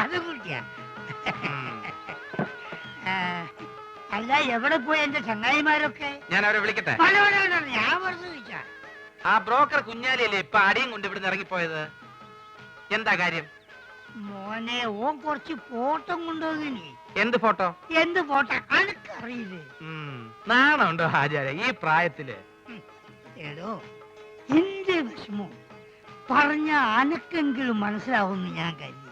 അത് കുട്ടിയാ. അല്ല, എവിടെ പോയി എന്റെ ചങ്ങായിമാരൊക്കെ? ഞാൻ അവരെ വിളിക്കട്ടെ? ഞാൻ വെറുതെ ചോദിച്ചാ. ആ ബ്രോക്കർ കുഞ്ഞാലിയല്ലേ ഇപ്പൊ അടിയും കൊണ്ട് ഇവിടുന്ന് ഇറങ്ങിപ്പോയത്? എന്താ കാര്യം? മോനെ, ഓൻ കുറച്ച് ഫോട്ടോ കൊണ്ടുപോകിനി. എന്ത് ഫോട്ടോ? എന്ത് ഫോട്ടോ അനക്കറിയില്ലേ? നാണുണ്ടോ ആചാര്യ ഈ പ്രായത്തില്? എടോ, എന്റെ വിഷമോ പറഞ്ഞ അനക്കെങ്കിലും മനസ്സിലാവുമെന്ന് ഞാൻ കരുതി.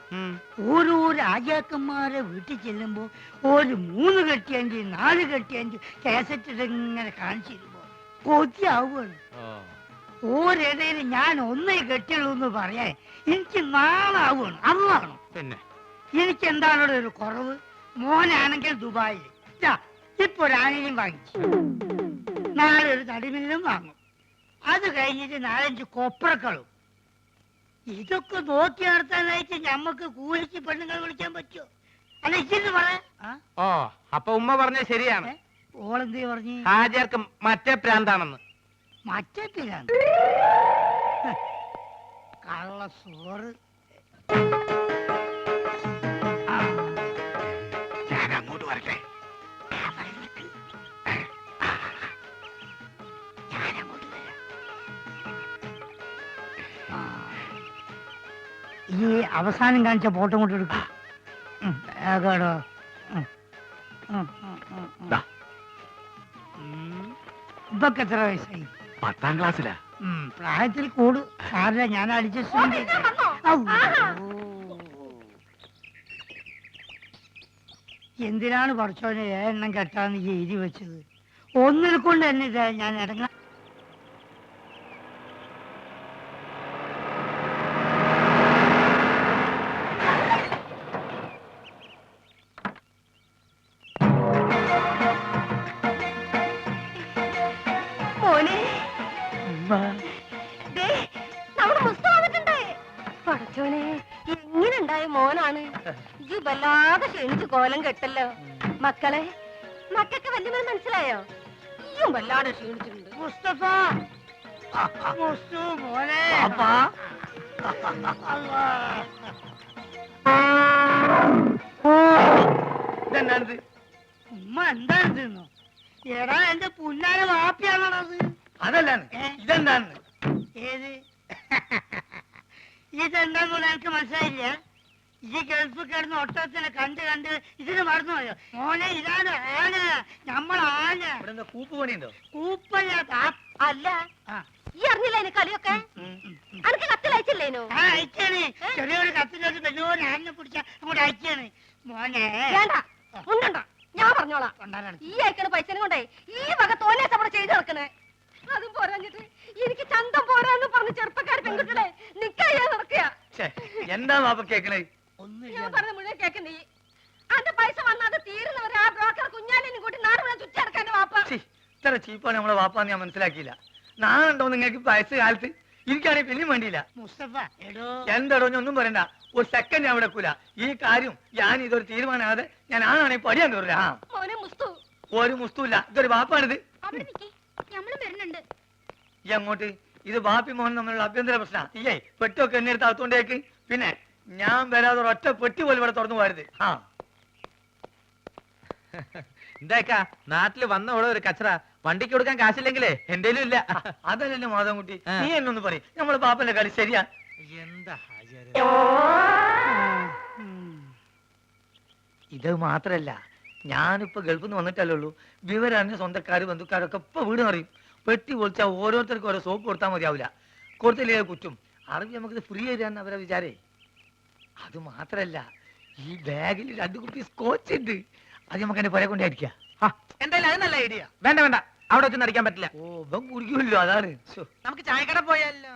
ഓരോ രാജാക്കന്മാരെ വീട്ടിൽ ചെല്ലുമ്പോ ഒരു 3 കെട്ടിയഞ്ച് 4 കെട്ടിയഞ്ച് കാസറ്റ് ഇങ്ങനെ കാണിച്ചിരുമ്പോ കൊതിയാവുകയാണ്. ഓരേതേലും ഞാൻ ഒന്നേ കെട്ടിയുള്ളൂ എന്ന് പറയാൻ എനിക്ക് നാളാവുകയാണ്. അതാണ് പിന്നെ എനിക്ക് എന്താണോ ഒരു കുറവ്. മോനാണെങ്കിൽ ദുബായിൽ ഇപ്പൊ ഒരു ആനയും വാങ്ങിച്ചു, നാളെ ഒരു തടിമില്ലും വാങ്ങും. അത് കഴിഞ്ഞിട്ട് 4-5 കൊപ്രക്കളും. ഇതൊക്കെ നോക്കി നടത്താനായിട്ട് ഞമ്മക്ക് കൂലിക്ക് പെണ്ണുങ്ങൾ വിളിക്കാൻ പറ്റുമോ? അല്ല, ഇച്ചിരി പറയാ. ഓ, അപ്പൊ ഉമ്മ പറഞ്ഞ ശരിയാണ്. ഓളെന്തേ പറഞ്ഞു? ഹാജിയാർക്ക് മറ്റേ പ്രാന്താണെന്ന്. മറ്റേ പ്രാന്ത്? കള്ള സോറ്. ഞാൻ അങ്ങോട്ട് വരട്ടെ? ഈ അവസാനം കാണിച്ച ഫോട്ടോ കൊണ്ട് എടുക്കും. ഇപ്പൊക്കെ എത്ര വയസ്സായി? 10ാം ക്ലാസ്സിലാ. പ്രായത്തിൽ കൂടു സാറില്ല, ഞാൻ അഡ്ജസ്റ്റ്മെന്റ്. എന്തിനാണ് പഠിച്ചോനെ എണ്ണം കെട്ടാന്ന് എഴുതി വെച്ചത്? ഒന്നിനെ കൊണ്ട് തന്നെ ഇതാ ഞാൻ ഇടങ്ങ. പടച്ചോനെ, എങ്ങനെണ്ടായ മോനാണ് ഈ വല്ലാതെ ക്ഷണിച്ച് കോലം കെട്ടല്ലോ. മക്കളെ, മക്കൾക്ക് വലിയ മനസ്സിലായോ? ഈയും വല്ലാതെ ക്ഷീണിച്ചിട്ടുണ്ട്. മുസ്തഫ, മോനെ. ഇതെന്താണിത്? ഉമ്മ എന്താണെന്നോ? എടാ, എന്റെ പുല്ലാന വാപ്പിയാണത്. അതല്ലാണ്, ഇതെന്താണ്? ഏത്? ഇതെന്താന്ന് എനിക്ക് മനസ്സിലായില്ല. ഈ ഗൾഫ് കിടന്ന് ഒട്ടത്തിനെ കണ്ട് ഇതിന് മറന്നുപോയോ മോനെ? ഇതാണ് ആന, നമ്മളാന. കൂപ്പ് പണിയുണ്ടോ? കൂപ്പല്ല. അല്ല, ഈ അറിഞ്ഞില്ല അതിന് കളിയൊക്കെ? അനക്ക് കത്തിലയച്ചില്ലേനോ? അയച്ചാണ്. ചെറിയൊരു കത്തിലോട്ട് വലിയൊരു ആനിനെ പിടിച്ച അങ്ങോട്ട് അയച്ചാണ് മോനെ. വേണ്ട, ഉണ്ടോ? ഞാൻ പറഞ്ഞോളാം. ഈ അയക്കണ പൈസനെ കൊണ്ടേ ഈ വക തോന്നിയ നമ്മൾ ചെയ്ത് നടക്കണേ. അതും പോരാഞ്ഞിട്ട് എനിക്ക് ചന്തം പോരാന്ന് പറഞ്ഞ് ചെറുപ്പക്കാർ പെൺകുട്ടികളെ നിക്കാ നടക്കുക. എന്താ വാപ്പ കേക്കണേ? ഞാൻ പറഞ്ഞ മുഴുവൻ കേക്കണ്ടേ? അന്റെ പൈസ വന്നത് തീരുന്നവരെ ആ ബ്രോക്കർ കുഞ്ഞാലിനും കൂട്ടി നാട് മുഴുവൻ ചുറ്റി നടക്കാൻ വാപ്പ. ഇത്ര ചീപ്പാണ് നമ്മളെ വാപ്പാന്ന് ഞാൻ മനസ്സിലാക്കിയില്ല. നാളുണ്ടോ നിങ്ങൾക്ക് വയസ്സ് കാലത്ത്? എനിക്കാണെങ്കിൽ പിന്നെയും വേണ്ടിയില്ല. മുസ്തഫ, എന്താടോ ഒന്നും പറയണ്ട. ഒരു സെക്കൻഡ് ഞാൻ വിടക്കൂല. ഈ കാര്യം ഞാൻ ഇതൊരു തീരുമാനമാകാതെ ഞാൻ ആണാണെങ്കിൽ പടിയാൻ തോറില്ല. ഒരു മുസ്തുല്ല. ഇതൊരു വാപ്പാണിത്. ഈ അങ്ങോട്ട് ഇത് ബാപ്പി മോഹൻ തമ്മിലുള്ള അഭ്യന്തര പ്രശ്നം. ഈയേ പെട്ടിയൊക്കെ എന്നെടുത്ത് അകത്തോണ്ടേക്ക്. പിന്നെ ഞാൻ വരാതെ ഒറ്റ പെട്ടി പോലും ഇവിടെ തുറന്നു പോരുത്. എന്താക്കാ നാട്ടില് വന്ന ഓളെ ഒരു കച്ചറ വണ്ടിക്ക് കൊടുക്കാൻ കാശില്ലെങ്കിലേ എന്റേലും ഇല്ല. അതല്ലല്ലോ മാധവൻകുട്ടി, നീ എന്നൊന്ന് പറയും. നമ്മളെ ബാപ്പന്റെ കളി ശരിയാ? എന്താ ഇത് മാത്രല്ല, ഞാനിപ്പോ ഗൾഫിൽ നിന്ന് വന്നിട്ടല്ലേ ഉള്ളൂ. വിവരറിഞ്ഞ സ്വന്തക്കാര് ബന്ധുക്കാരൊക്കെ ഇപ്പൊ വീട് അറിയും. പെട്ടി പൊളിച്ചാൽ ഓരോരുത്തർക്കും ഓരോ സോപ്പ് കൊടുത്താൽ മതിയാവില്ല. കൊടുത്തില്ലേ കുറ്റും. അറിവ് നമുക്കിത് ഫ്രീ തരാന്ന് അവരെ വിചാരേ. അത് മാത്രല്ല, ഈ ബാഗിൽ 2 കുപ്പി സ്കോച്ച് ഉണ്ട്. അത് നമുക്ക് എന്റെ പുര കൊണ്ടായിരിക്കാം. എന്തായാലും അത് നല്ല ഐഡിയ. വേണ്ട വേണ്ട, അവിടെ വെച്ച് നടിക്കാൻ പറ്റില്ല. ഓ, ഇവൻ കുടിക്കുമല്ലോ, അതാണ്. നമുക്ക് ചായക്കട പോയാലോ?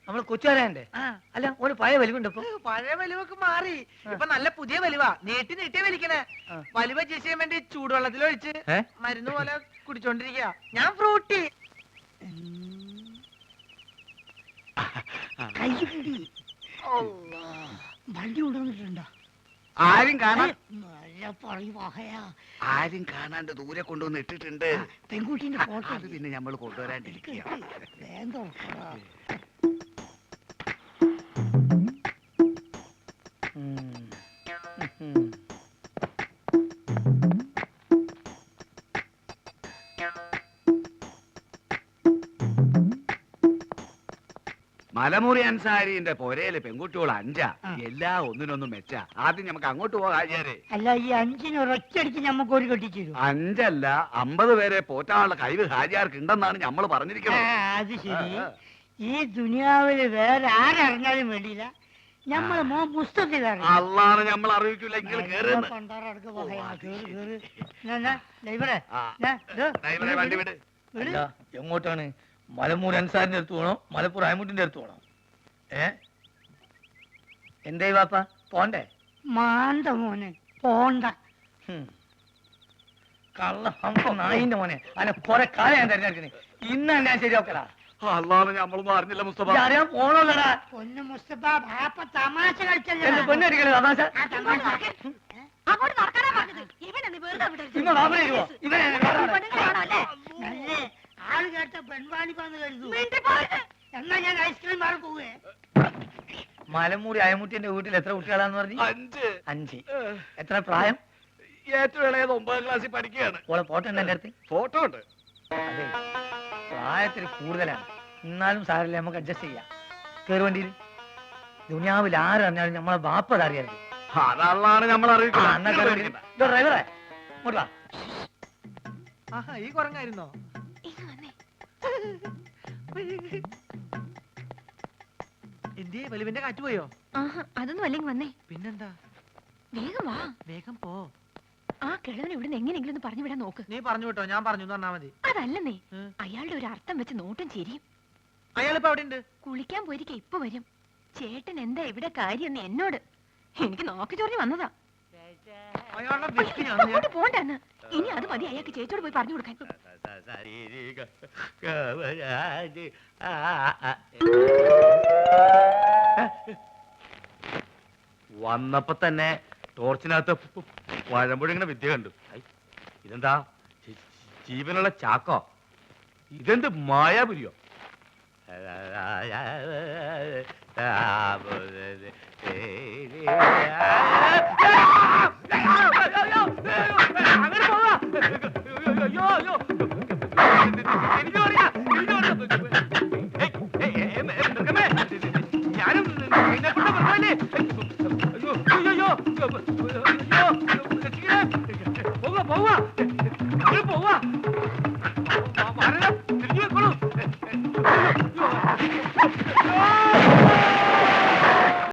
നമ്മള് കൊച്ചുകാരന്റെ അല്ല, ഒരു പഴയ വലിവുണ്ട്. ഇപ്പൊ പഴയ വലിവൊക്കെ മാറി. ഇപ്പൊ നല്ല പുതിയ വലിവാ. നീട്ടി വലിക്കണേ. വലിവ ചെയ്യാൻ വേണ്ടി ചൂടുവെള്ളത്തിലൊഴിച്ച് മരുന്ന് പോലെ കുടിച്ചോണ്ടിരിക്കുക. ഞാൻ ഫ്രൂട്ടി. വണ്ടി കൊണ്ടുവന്നിട്ടുണ്ടോ? ആരും കാണാൻ ആരും കാണാണ്ട് ദൂരെ കൊണ്ടുവന്ന് ഇട്ടിട്ടുണ്ട്. പെൺകുട്ടീന്റെ ഫോട്ടോ. അത് പിന്നെ നമ്മൾ കൊണ്ടുവരാണ്ടിരിക്കുക. മലമുറി അൻസാരിന്റെ പൊരയില് പെൺകുട്ടികൾ 5 ആ. എല്ലാം ഒന്നിനൊന്നും മെച്ച. ആദ്യം നമുക്ക് അങ്ങോട്ട് പോകാം ഹാജിയാരെ. അല്ല ഈ 5 ഒരൊറ്റടിക്ക് നമുക്ക് ഒരു കെട്ടിച്ചു 5 അല്ല 50 പേരെ പോറ്റാനുള്ള കഴിവ് ഹാജിയാർക്ക് ഉണ്ടെന്നാണ് നമ്മൾ പറഞ്ഞിരിക്കുന്നത്. അത് ശരി. ആ, ആ. ഈ ദുനിയാവില് വേറെ ആരറിഞ്ഞാലും വേണ്ടിയില്ല നമ്മള് മോ പുസ്തകത്തിൽ അള്ളാണ് നമ്മൾ അറിയിക്കില്ല. നിങ്ങൾ കേറുന്നു. വണ്ടി വിട്. അല്ല എങ്ങോട്ടാണ്? മലമൂർ അൻസാരിന്റെ അടുത്ത് പോണോ മലപ്പുറം അയമുട്ടിന്റെ അടുത്ത് പോണോ? എന്തേ വാപ്പ പോണ്ടേ? മാണ്ട മോനെ പോണ്ട. കള്ള ഹംസ നായിന്റെ മോനെ അല്ല കൊറേ കാലം ഞാൻ തെരഞ്ഞെടുക്കണേ. ഇന്ന് ഞാൻ ശരിയാക്കടാ. അള്ളാണ് നമ്മളൊന്നും അറിഞ്ഞില്ല മുസ്തഫ. അറിയാൻ പോണോല്ലടാ. പൊന്നു മുസ്തഫ ബാപ്പ തമാശ കളിച്ചല്ലേ. എന്റെ പൊന്നടിക്കണേ തമാശ. ആ തമാശ അങ്ങോട്ട് നടക്കാനാ പറഞ്ഞത്. ഇവനെന്ന് വെറുതെ വിടരുത്. ഇങ്ങ് വാപ്പനെ ഇരുവോ? ഇവനെ പെണ്ണുങ്ങളെ കാണോ അല്ലേ? നല്ലേ ആള് കേട്ട പെൺവാണിപ്പാന്ന് കരുതു. മിണ്ടി പോരുത്. എന്നാ ഞാൻ ഐസ്ക്രീം മാറി പോവേ. മലമൂടി അയമുട്ടിന്റെ വീട്ടിൽ എത്ര കുട്ടികളാന്ന് പറഞ്ഞു? 5. 5. എത്ര പ്രായം? ഏറ്റവും ഇളയത് 9ാം ക്ലാസ്സിൽ പഠിക്കുകയാണ്. ഓളെ ഫോട്ടോ ഉണ്ട് എന്റെ അടുത്ത്. ഫോട്ടോ ഉണ്ട്. അതെ പ്രായത്തിൽ കൂടുതലാണ്. എന്നാലും സാരല്ലേ നമുക്ക് അഡ്ജസ്റ്റ് ചെയ്യാം. കയറി വണ്ടിയിൽ. ദുനിയാവിൽ ആരറിഞ്ഞാലും നമ്മളെ ബാപ്പത് അറിയരുത്. അതള്ളാണ് നമ്മൾ അറിയിക്കില്ല. ഡ്രൈവറെ ഇങ്ങോട്ട് വാ. ആഹാ ഈ കുറങ്ങായിരുന്നോ? ഇങ്ങ് വന്നേ. എന്തേ വലിവിന്റെ കാറ്റ് പോയോ? ആഹാ അതൊന്നും അല്ലെങ്കിൽ വന്നേ. പിന്നെന്താ? വേഗം വാ. വേഗം പോ. ആ കിഴവനെ ഇവിടുന്ന് എങ്ങനെയെങ്കിലും ഒന്ന് പറഞ്ഞു വിടാൻ നോക്ക്. നീ പറഞ്ഞു വിട്ടോ, ഞാൻ പറഞ്ഞു പറഞ്ഞാ മതി. അതല്ലെന്നേ ഉം. അയാളുടെ ഒരു അർത്ഥം വെച്ച് നോട്ടും ചിരിയും. അയാളിപ്പോ അവിടെ ഉണ്ട്. കുളിക്കാൻ പോയിരിക്കെ ഇപ്പൊ വരും. ചേട്ടൻ എന്താ ഇവിടെ കാര്യം എന്നോട്. എനിക്ക് നോക്കി ചൊറിഞ്ഞു വന്നതാ. അയാളുടെ വെട്ടി ഞാൻ അങ്ങോട്ട് പോണ്ടെന്ന്. ഇനി അത് മതി അയാൾക്ക് ചേച്ചിയോട് പോയി പറഞ്ഞു കൊടുക്കാൻ. വന്നപ്പോ തന്നെ ടോർച്ചിനകത്ത് വഴമ്പുഴങ്ങനെ വിദ്യ കണ്ടു. ഇതെന്താ ജീവനുള്ള ചാക്കോ? ഇതെന്ത് മായാപുരിയോ? ഞാനും